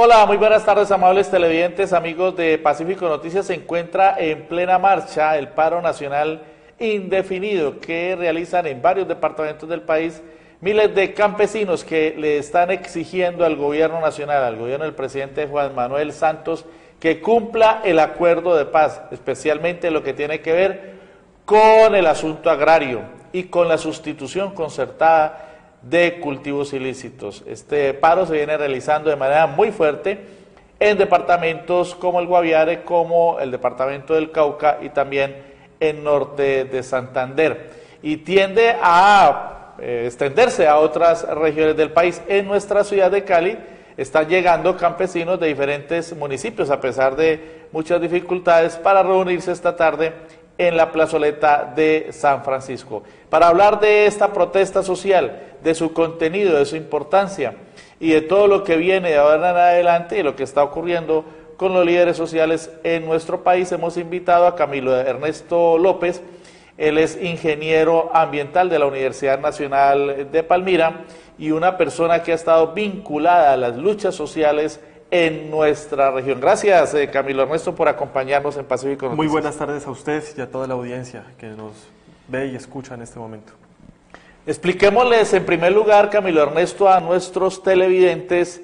Hola, muy buenas tardes, amables televidentes, amigos de Pacífico Noticias. Se encuentra en plena marcha el paro nacional indefinido que realizan en varios departamentos del país miles de campesinos que le están exigiendo al gobierno nacional, al gobierno del presidente Juan Manuel Santos, que cumpla el acuerdo de paz, especialmente lo que tiene que ver con el asunto agrario y con la sustitución concertada de cultivos ilícitos. Este paro se viene realizando de manera muy fuerte en departamentos como el Guaviare, como el departamento del Cauca y también en norte de Santander, y tiende a extenderse a otras regiones del país. En nuestra ciudad de Cali están llegando campesinos de diferentes municipios, a pesar de muchas dificultades, para reunirse esta tarde en la plazoleta de San Francisco, para hablar de esta protesta social, de su contenido, de su importancia y de todo lo que viene de ahora en adelante y lo que está ocurriendo con los líderes sociales en nuestro país. Hemos invitado a Camilo Ernesto López. Él es ingeniero ambiental de la Universidad Nacional de Palmira y una persona que ha estado vinculada a las luchas sociales en nuestra región. Gracias, Camilo Ernesto, por acompañarnos en Pacífico Noticias. Muy buenas tardes a ustedes y a toda la audiencia que nos ve y escucha en este momento. Expliquémosles en primer lugar, Camilo Ernesto, a nuestros televidentes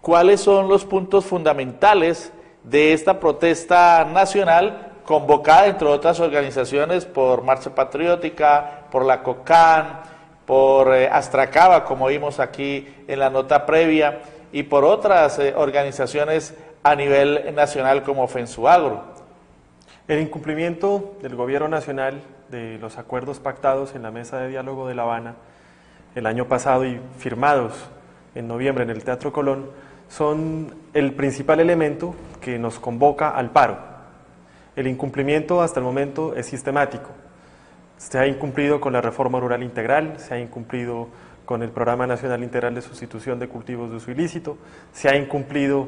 cuáles son los puntos fundamentales de esta protesta nacional convocada, entre otras organizaciones, por Marcha Patriótica, por la COCAN, por Astracaba, como vimos aquí en la nota previa, y por otras organizaciones a nivel nacional como FENSUAGRO. El incumplimiento del gobierno nacional de los acuerdos pactados en la mesa de diálogo de La Habana el año pasado y firmados en noviembre en el Teatro Colón son el principal elemento que nos convoca al paro. El incumplimiento hasta el momento es sistemático. Se ha incumplido con la reforma rural integral, se ha incumplido con el Programa Nacional Integral de Sustitución de Cultivos de Uso Ilícito, se ha incumplido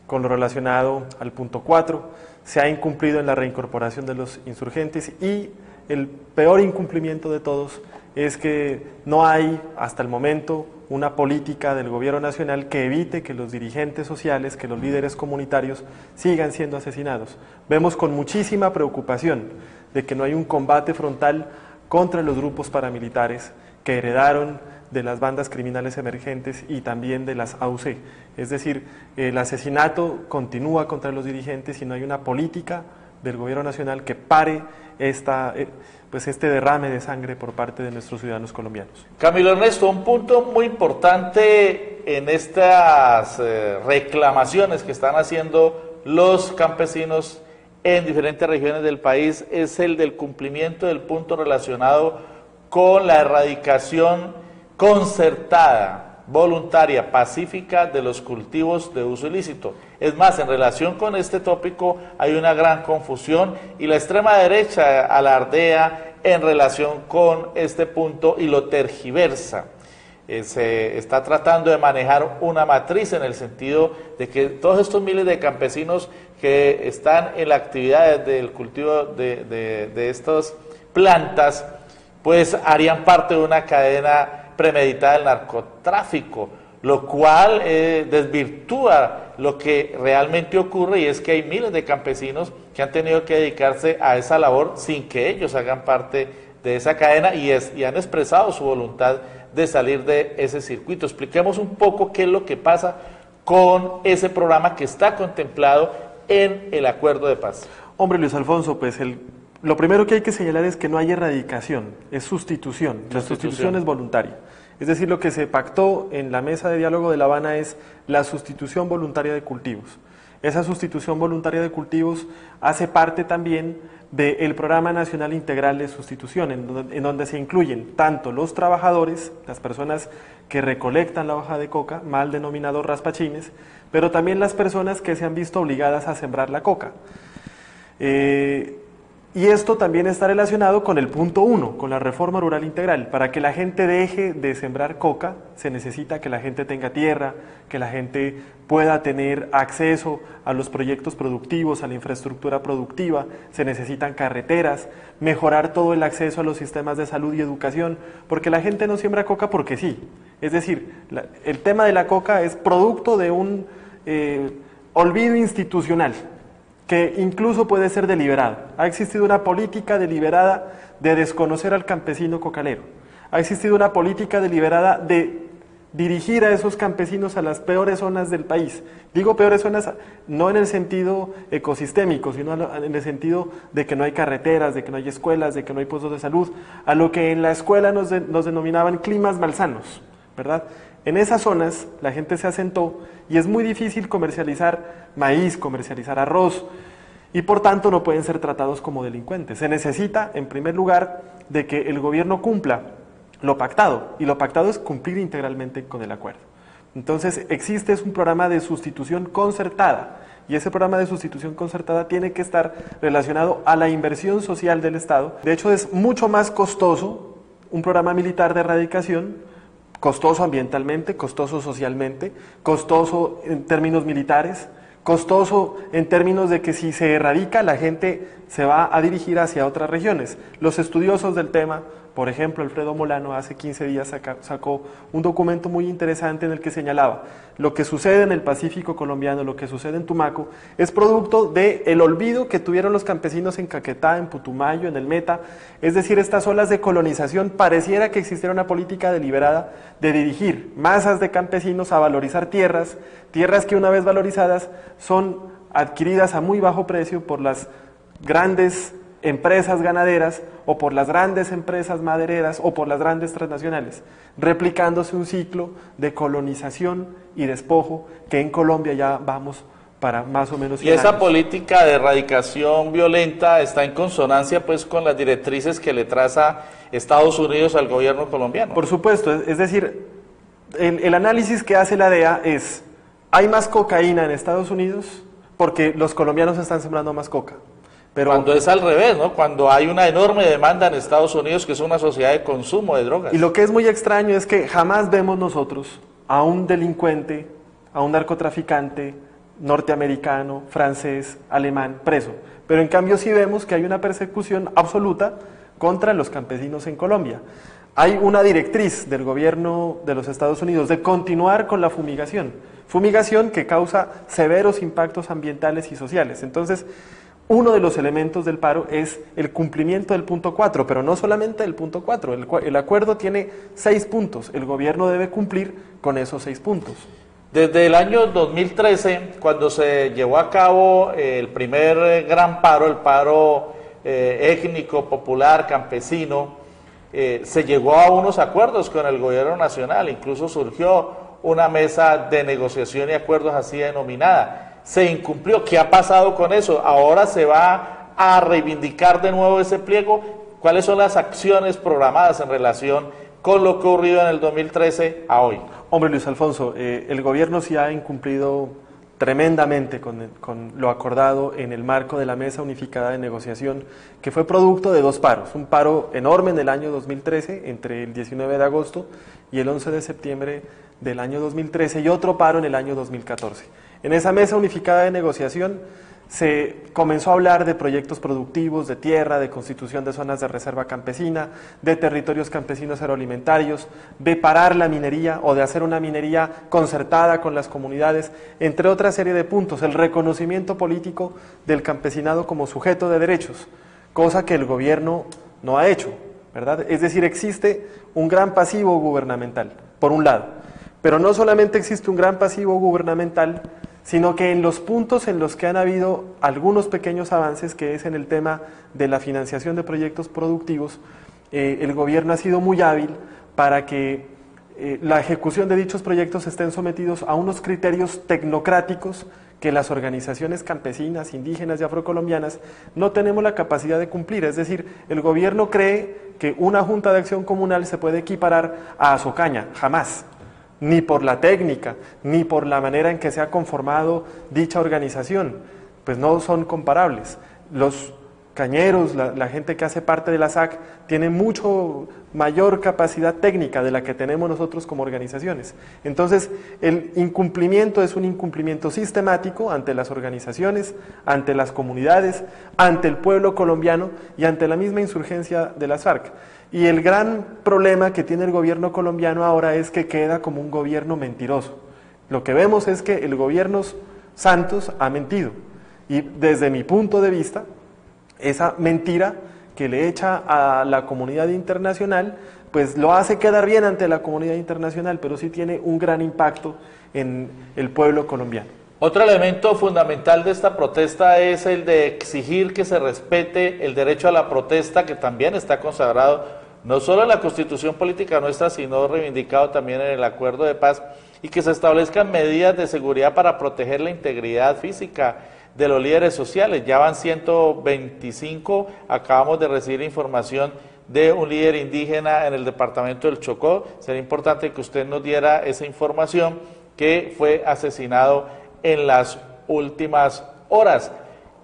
con lo relacionado al punto 4, se ha incumplido en la reincorporación de los insurgentes y el peor incumplimiento de todos es que no hay hasta el momento una política del gobierno nacional que evite que los dirigentes sociales, que los líderes comunitarios sigan siendo asesinados. Vemos con muchísima preocupación de que no hay un combate frontal contra los grupos paramilitares que heredaron de las bandas criminales emergentes y también de las AUC. Es decir, el asesinato continúa contra los dirigentes y no hay una política del gobierno nacional que pare este derrame de sangre por parte de nuestros ciudadanos colombianos. Camilo Ernesto, un punto muy importante en estas reclamaciones que están haciendo los campesinos en diferentes regiones del país es el del cumplimiento del punto relacionado con la erradicación concertada, voluntaria, pacífica de los cultivos de uso ilícito. Es más, en relación con este tópico hay una gran confusión y la extrema derecha alardea en relación con este punto y lo tergiversa. Se está tratando de manejar una matriz en el sentido de que todos estos miles de campesinos que están en la actividad del cultivo de estas plantas, pues harían parte de una cadena premeditada del narcotráfico, lo cual desvirtúa lo que realmente ocurre, y es que hay miles de campesinos que han tenido que dedicarse a esa labor sin que ellos hagan parte de esa cadena y han expresado su voluntad de salir de ese circuito. Expliquemos un poco qué es lo que pasa con ese programa que está contemplado en el acuerdo de paz. Hombre, Luis Alfonso, pues lo primero que hay que señalar es que no hay erradicación, es sustitución. La sustitución es voluntaria. Es decir, lo que se pactó en la mesa de diálogo de La Habana es la sustitución voluntaria de cultivos. Esa sustitución voluntaria de cultivos hace parte también del Programa Nacional Integral de Sustitución, en donde se incluyen tanto los trabajadores, las personas que recolectan la hoja de coca, mal denominados raspachines, pero también las personas que se han visto obligadas a sembrar la coca. Y esto también está relacionado con el punto 1, con la reforma rural integral. Para que la gente deje de sembrar coca, se necesita que la gente tenga tierra, que la gente pueda tener acceso a los proyectos productivos, a la infraestructura productiva, se necesitan carreteras, mejorar todo el acceso a los sistemas de salud y educación, porque la gente no siembra coca porque sí. Es decir, el tema de la coca es producto de un olvido institucional, que incluso puede ser deliberado. Ha existido una política deliberada de desconocer al campesino cocalero. Ha existido una política deliberada de dirigir a esos campesinos a las peores zonas del país. Digo peores zonas no en el sentido ecosistémico, sino en el sentido de que no hay carreteras, de que no hay escuelas, de que no hay puestos de salud, a lo que en la escuela nos denominaban climas malsanos, ¿verdad? En esas zonas la gente se asentó y es muy difícil comercializar maíz, comercializar arroz, y por tanto no pueden ser tratados como delincuentes. Se necesita, en primer lugar, de que el gobierno cumpla lo pactado, y lo pactado es cumplir integralmente con el acuerdo. Entonces existe un programa de sustitución concertada, y ese programa de sustitución concertada tiene que estar relacionado a la inversión social del Estado. De hecho, es mucho más costoso un programa militar de erradicación, costoso ambientalmente, costoso socialmente, costoso en términos militares, costoso en términos de que si se erradica, la gente se va a dirigir hacia otras regiones. Los estudiosos del tema, por ejemplo, Alfredo Molano hace 15 días sacó un documento muy interesante en el que señalaba lo que sucede en el Pacífico colombiano, lo que sucede en Tumaco, es producto del olvido que tuvieron los campesinos en Caquetá, en Putumayo, en el Meta. Es decir, estas olas de colonización, pareciera que existiera una política deliberada de dirigir masas de campesinos a valorizar tierras que una vez valorizadas son adquiridas a muy bajo precio por las grandes empresas ganaderas o por las grandes empresas madereras o por las grandes transnacionales, replicándose un ciclo de colonización y despojo que en Colombia ya vamos para más o menos 100 años. Y esa años. política de erradicación violenta está en consonancia pues con las directrices que le traza Estados Unidos al gobierno colombiano. Por supuesto, es decir, el análisis que hace la DEA es, ¿hay más cocaína en Estados Unidos? Porque los colombianos están sembrando más coca. Pero cuando es al revés, ¿no? Cuando hay una enorme demanda en Estados Unidos, que es una sociedad de consumo de drogas. Y lo que es muy extraño es que jamás vemos nosotros a un delincuente, a un narcotraficante norteamericano, francés, alemán, preso. Pero en cambio sí vemos que hay una persecución absoluta contra los campesinos en Colombia. Hay una directriz del gobierno de los Estados Unidos de continuar con la fumigación que causa severos impactos ambientales y sociales. Entonces, uno de los elementos del paro es el cumplimiento del punto 4, pero no solamente el punto 4, el acuerdo tiene 6 puntos, el gobierno debe cumplir con esos 6 puntos. Desde el año 2013, cuando se llevó a cabo el primer gran paro, el paro étnico, popular, campesino, se llegó a unos acuerdos con el gobierno nacional, incluso surgió una mesa de negociación y acuerdos así denominada. Se incumplió. ¿Qué ha pasado con eso? Ahora se va a reivindicar de nuevo ese pliego. ¿Cuáles son las acciones programadas en relación con lo que ocurrió en el 2013 a hoy? Hombre, Luis Alfonso, el gobierno sí ha incumplido tremendamente con lo acordado en el marco de la Mesa Unificada de Negociación, que fue producto de 2 paros. Un paro enorme en el año 2013, entre el 19 de agosto y el 11 de septiembre del año 2013, y otro paro en el año 2014. En esa Mesa Unificada de Negociación se comenzó a hablar de proyectos productivos, de tierra, de constitución de zonas de reserva campesina, de territorios campesinos agroalimentarios, de parar la minería o de hacer una minería concertada con las comunidades, entre otra serie de puntos, el reconocimiento político del campesinado como sujeto de derechos, cosa que el gobierno no ha hecho, ¿verdad? Es decir, existe un gran pasivo gubernamental, por un lado, pero no solamente existe un gran pasivo gubernamental, sino que en los puntos en los que han habido algunos pequeños avances, que es en el tema de la financiación de proyectos productivos, el gobierno ha sido muy hábil para que la ejecución de dichos proyectos estén sometidos a unos criterios tecnocráticos que las organizaciones campesinas, indígenas y afrocolombianas no tenemos la capacidad de cumplir. Es decir, el gobierno cree que una junta de acción comunal se puede equiparar a Azocaña, jamás. Ni por la técnica, ni por la manera en que se ha conformado dicha organización, pues no son comparables. Los cañeros, la gente que hace parte de la SAC, tiene mucho mayor capacidad técnica de la que tenemos nosotros como organizaciones. Entonces, el incumplimiento es un incumplimiento sistemático ante las organizaciones, ante las comunidades, ante el pueblo colombiano y ante la misma insurgencia de las FARC. Y el gran problema que tiene el gobierno colombiano ahora es que queda como un gobierno mentiroso, Lo que vemos es que el gobierno Santos ha mentido. Y desde mi punto de vista, esa mentira que le echa a la comunidad internacional, pues lo hace quedar bien ante la comunidad internacional, pero sí tiene un gran impacto en el pueblo colombiano. Otro elemento fundamental de esta protesta es el de exigir que se respete el derecho a la protesta, que también está consagrado no solo en la Constitución política nuestra, sino reivindicado también en el Acuerdo de Paz, y que se establezcan medidas de seguridad para proteger la integridad física de los líderes sociales. Ya van 125, acabamos de recibir información de un líder indígena en el departamento del Chocó. Sería importante que usted nos diera esa información, que fue asesinado en las últimas horas.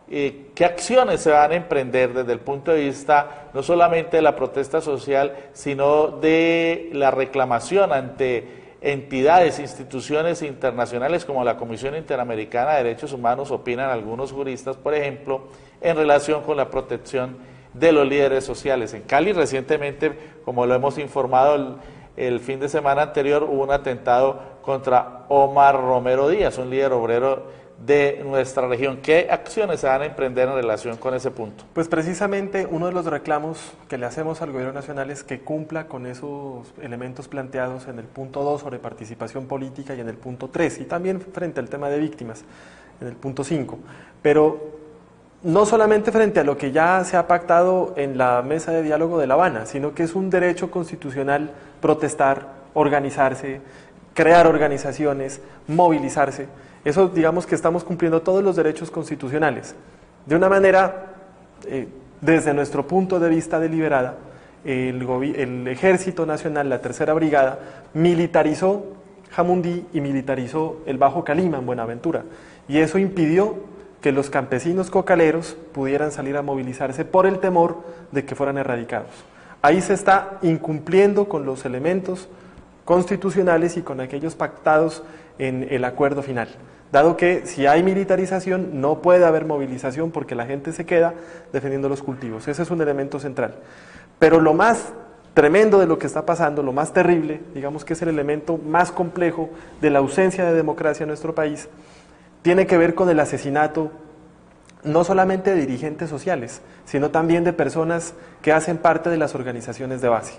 ¿Qué acciones se van a emprender desde el punto de vista no solamente de la protesta social, sino de la reclamación ante entidades, instituciones internacionales como la Comisión Interamericana de Derechos Humanos, opinan algunos juristas, por ejemplo, en relación con la protección de los líderes sociales? En Cali recientemente, como lo hemos informado el fin de semana anterior, hubo un atentado contra Omar Romero Díaz, un líder obrero de nuestra región. ¿Qué acciones se van a emprender en relación con ese punto? Pues precisamente uno de los reclamos que le hacemos al gobierno nacional es que cumpla con esos elementos planteados en el punto 2 sobre participación política y en el punto 3, y también frente al tema de víctimas en el punto 5, pero no solamente frente a lo que ya se ha pactado en la mesa de diálogo de La Habana, sino que es un derecho constitucional protestar, organizarse, crear organizaciones, movilizarse. Eso, digamos que estamos cumpliendo todos los derechos constitucionales. De una manera, desde nuestro punto de vista deliberada, el Ejército Nacional, la Tercera Brigada, militarizó Jamundí y militarizó el Bajo Calima en Buenaventura. Y eso impidió que los campesinos cocaleros pudieran salir a movilizarse por el temor de que fueran erradicados. Ahí se está incumpliendo con los elementos constitucionales y con aquellos pactados en el acuerdo final, dado que si hay militarización no puede haber movilización porque la gente se queda defendiendo los cultivos. Ese es un elemento central. Pero lo más tremendo de lo que está pasando, lo más terrible, digamos que es el elemento más complejo de la ausencia de democracia en nuestro país, tiene que ver con el asesinato no solamente de dirigentes sociales, sino también de personas que hacen parte de las organizaciones de base.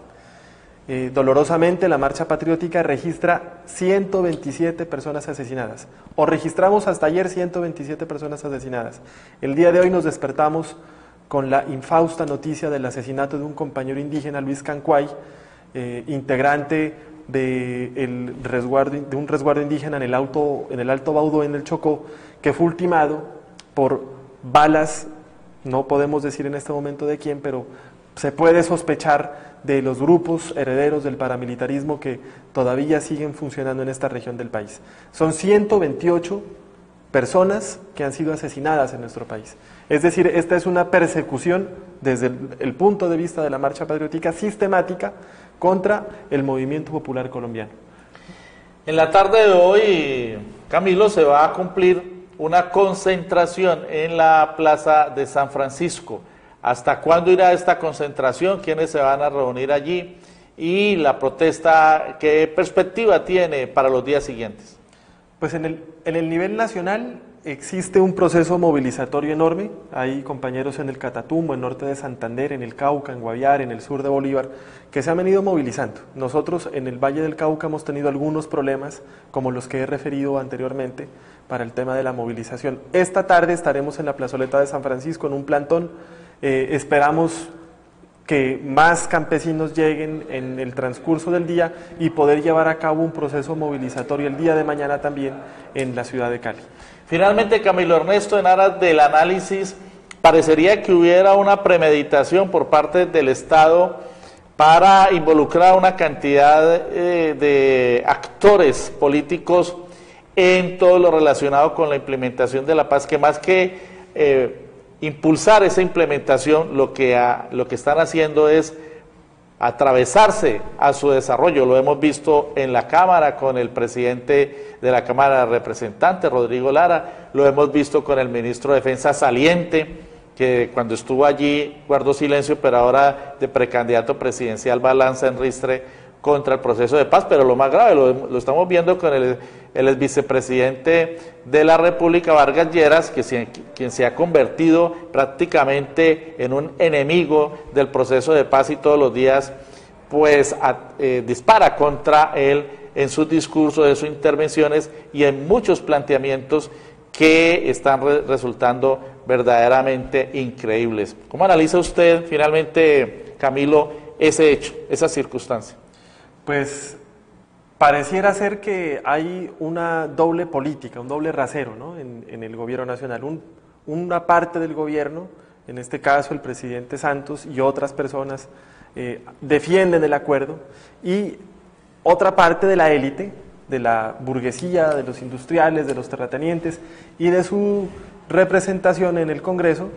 Dolorosamente, la Marcha Patriótica registra 127 personas asesinadas, o registramos hasta ayer 127 personas asesinadas. El día de hoy nos despertamos con la infausta noticia del asesinato de un compañero indígena, Luis Cancuay, integrante de un resguardo indígena en el Alto Baudó, en el Chocó, que fue ultimado por balas, no podemos decir en este momento de quién, pero se puede sospechar de los grupos herederos del paramilitarismo que todavía siguen funcionando en esta región del país. Son 128 personas que han sido asesinadas en nuestro país. Es decir, esta es una persecución desde el punto de vista de la Marcha Patriótica sistemática contra el movimiento popular colombiano. En la tarde de hoy, Camilo, se va a cumplir una concentración en la Plaza de San Francisco. ¿Hasta cuándo irá esta concentración? ¿Quiénes se van a reunir allí? Y la protesta, ¿qué perspectiva tiene para los días siguientes? Pues en el nivel nacional existe un proceso movilizatorio enorme. Hay compañeros en el Catatumbo, en norte de Santander, en el Cauca, en Guaviare, en el sur de Bolívar, que se han venido movilizando. Nosotros en el Valle del Cauca hemos tenido algunos problemas, como los que he referido anteriormente, para el tema de la movilización. Esta tarde estaremos en la plazoleta de San Francisco en un plantón. Esperamos que más campesinos lleguen en el transcurso del día y poder llevar a cabo un proceso movilizatorio el día de mañana también en la ciudad de Cali. Finalmente, Camilo Ernesto, en aras del análisis, parecería que hubiera una premeditación por parte del Estado para involucrar a una cantidad de actores políticos en todo lo relacionado con la implementación de la paz, que más que impulsar esa implementación, lo que están haciendo es atravesarse a su desarrollo. Lo hemos visto en la Cámara con el presidente de la Cámara de Representantes, Rodrigo Lara, lo hemos visto con el ministro de Defensa saliente, que cuando estuvo allí guardó silencio, pero ahora de precandidato presidencial va lanza en ristre contra el proceso de paz. Pero lo más grave, lo estamos viendo con el el ex vicepresidente de la República, Vargas Lleras, quien se ha convertido prácticamente en un enemigo del proceso de paz y todos los días pues dispara contra él en sus discursos, en sus intervenciones y en muchos planteamientos que están resultando verdaderamente increíbles. ¿Cómo analiza usted finalmente, Camilo, ese hecho, esa circunstancia? Pues pareciera ser que hay una doble política, un doble rasero, ¿no?, en el gobierno nacional. Una parte del gobierno, en este caso el presidente Santos y otras personas, defienden el acuerdo, y otra parte de la élite, de la burguesía, de los industriales, de los terratenientes y de su representación en el Congreso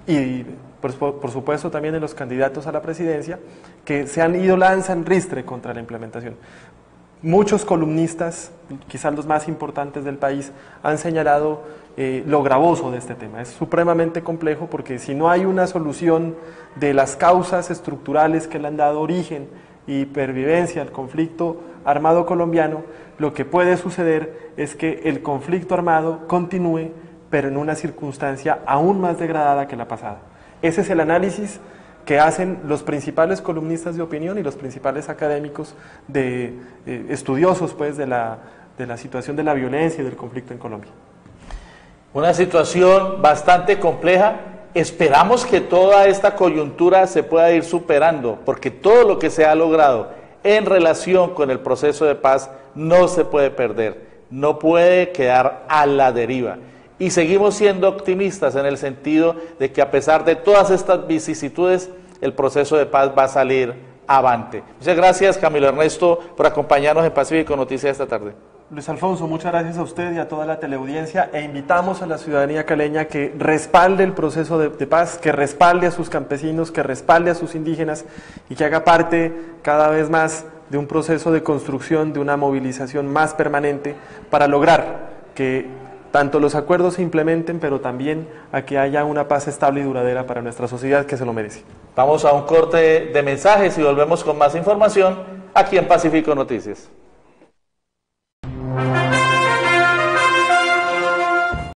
y por supuesto también de los candidatos a la presidencia, que se han ido lanza en ristre contra la implementación. Muchos columnistas, quizás los más importantes del país, han señalado lo gravoso de este tema. Es supremamente complejo porque si no hay una solución de las causas estructurales que le han dado origen y pervivencia al conflicto armado colombiano, lo que puede suceder es que el conflicto armado continúe, pero en una circunstancia aún más degradada que la pasada. Ese es el análisis que hacen los principales columnistas de opinión y los principales académicos estudiosos pues, de la situación de la violencia y del conflicto en Colombia. Una situación bastante compleja. Esperamos que toda esta coyuntura se pueda ir superando, porque todo lo que se ha logrado en relación con el proceso de paz no se puede perder, no puede quedar a la deriva. Y seguimos siendo optimistas en el sentido de que a pesar de todas estas vicisitudes, el proceso de paz va a salir avante. Muchas gracias, Camilo Ernesto, por acompañarnos en Pacífico Noticias esta tarde. Luis Alfonso, muchas gracias a usted y a toda la teleaudiencia, e invitamos a la ciudadanía caleña que respalde el proceso de paz, que respalde a sus campesinos, que respalde a sus indígenas y que haga parte cada vez más de un proceso de construcción, de una movilización más permanente para lograr que tanto los acuerdos se implementen, pero también a que haya una paz estable y duradera para nuestra sociedad que se lo merece. Vamos a un corte de mensajes y volvemos con más información aquí en Pacífico Noticias.